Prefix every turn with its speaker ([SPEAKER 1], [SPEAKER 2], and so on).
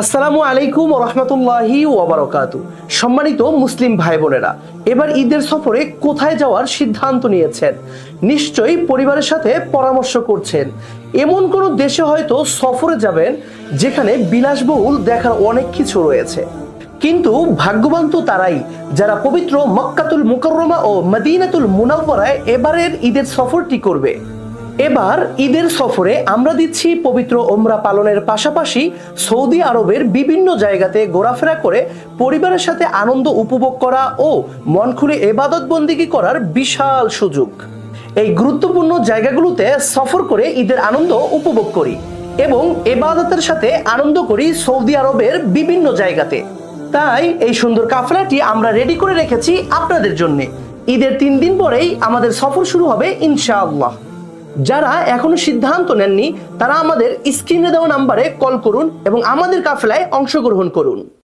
[SPEAKER 1] আসসালামু আলাইকুম ওয়া রাহমাতুল্লাহি ওয়া বারাকাতু। সম্মানিত মুসলিম ভাই বোনেরা, এবার ঈদের সফরে কোথায় যাওয়ার সিদ্ধান্ত নিয়েছেন? নিশ্চয়ই পরিবারের সাথে পরামর্শ করছেন। এমন কোন দেশে হয়তো সফরে যাবেন যেখানে বিলাসবহুল দেখার অনেক কিছু রয়েছে, কিন্তু ভাগ্যবান তো তারাই যারা পবিত্র মক্কাতুল মুকাররমা ও মদিনাতুল মুনাওয়ারায় এবারের ঈদের সফরটি করবে। এবার ঈদের সফরে আমরা দিচ্ছি পবিত্র ওমরা পালনের পাশাপাশি সৌদি আরবের বিভিন্ন জায়গাতে ঘোরাফেরা করে পরিবারের সাথে আনন্দ উপভোগ করা ও মন খুলে ইবাদত বন্দেগী করার বিশাল সুযোগ। এই গুরুত্বপূর্ণ জায়গাগুলোতে সফর করে ঈদের আনন্দ উপভোগ করি এবং ইবাদতের সাথে আনন্দ করি সৌদি আরবের বিভিন্ন জায়গাতে। তাই এই সুন্দর কাফেলাটি আমরা রেডি করে রেখেছি আপনাদের জন্য। ঈদের 3 দিন পরেই আমাদের সফর শুরু হবে ইনশাআল্লাহ। যারা এখনো সিদ্ধান্ত নেননি তারা আমাদের স্ক্রিনে দেওয়া নাম্বারে কল করুন এবং আমাদের কাফেলায় অংশগ্রহণ করুন।